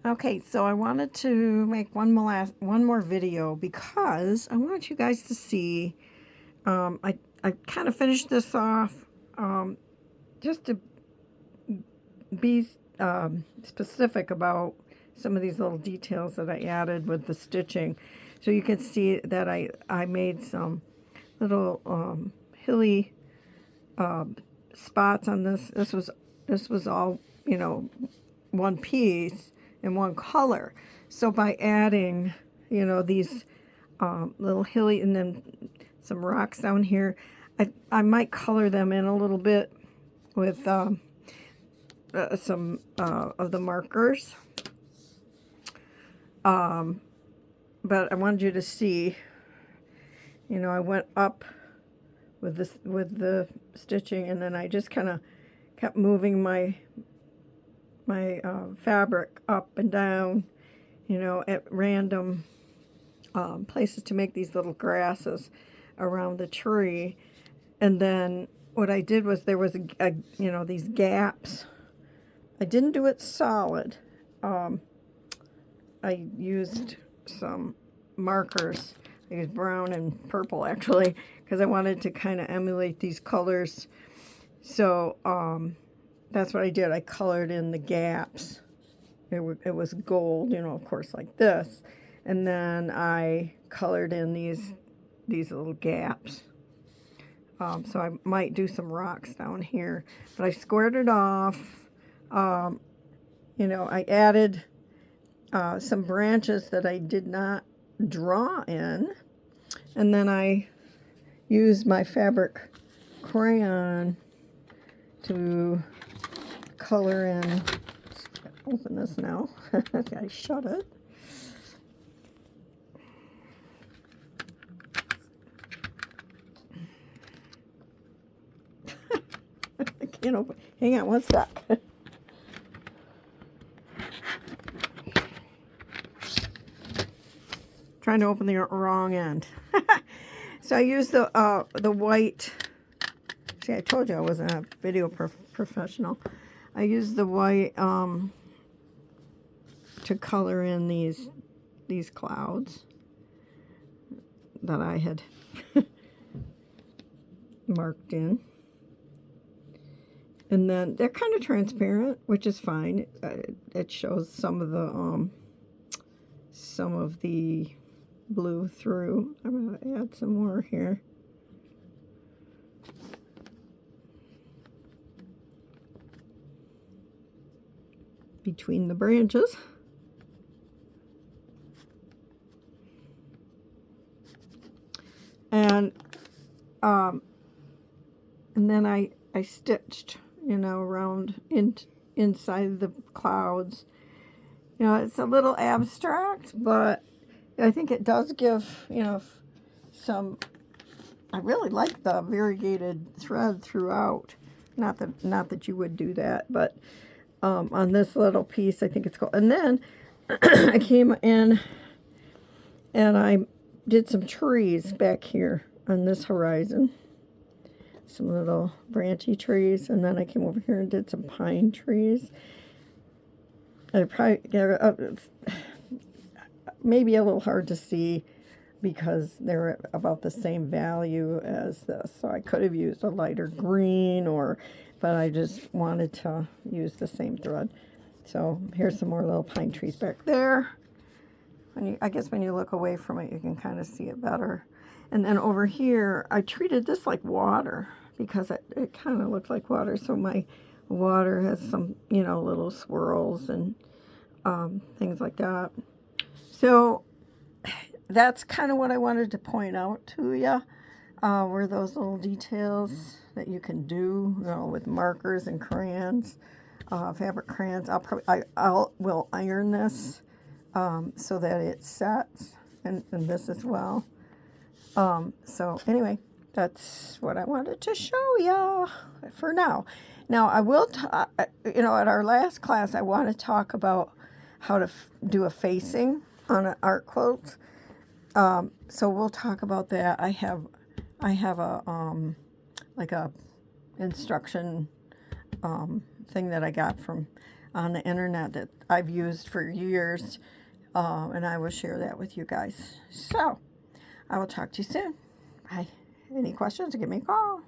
Okay, so I wanted to make one more video because I want you guys to see. I kind of finished this off just to be specific about some of these little details that I added with the stitching. So you can see that I made some little hilly spots on this. This was all, you know, one piece in one color. So by adding, you know, these little hilly and then some rocks down here, I might color them in a little bit with some of the markers. But I wanted you to see, you know, I went up with this with the stitching, and then I just kind of kept moving my fabric up and down, you know, at random places to make these little grasses around the tree. And then what I did was there was you know, these gaps. I didn't do it solid. I used some markers. I used brown and purple actually, because I wanted to kind of emulate these colors. So that's what I did. I colored in the gaps. It was gold, you know, of course, like this. And then I colored in these little gaps. So I might do some rocks down here. But I squared it off. You know, I added some branches that I did not draw in. And then I used my fabric crayon to color in. Open this now. I shut it. I can't open. Hang on one sec. Trying to open the wrong end. So I used the white. See, I told you I wasn't a video professional. I used the white to color in these clouds that I had marked in. And then they're kind of transparent, which is fine. It shows some of the blue through. I'm going to add some more here. Between the branches. And then I stitched, you know, around inside the clouds. You know, it's a little abstract, but I think it does give, you know, some. I really like the variegated thread throughout. Not that you would do that, but on this little piece, I think it's called. And then I came in and I did some trees back here on this horizon. Some little branchy trees, and then I came over here and did some pine trees. I probably maybe a little hard to see because they're about the same value as this. So I could have used a lighter green, but I just wanted to use the same thread. So here's some more little pine trees back there. I guess when you look away from it, you can kind of see it better. And then over here, I treated this like water because it kind of looked like water. So my water has some, you know, little swirls and things like that. So that's kind of what I wanted to point out to you, were those little details that you can do, you know, with markers and crayons, fabric crayons. I will iron this so that it sets, and this as well. So anyway, that's what I wanted to show you for now. Now I will, you know, at our last class, I want to talk about how to do a facing on an art quilt. So we'll talk about that. I have a like a instruction thing that I got from on the internet that I've used for years, and I will share that with you guys. So, I will talk to you soon. Bye. Any questions, give me a call.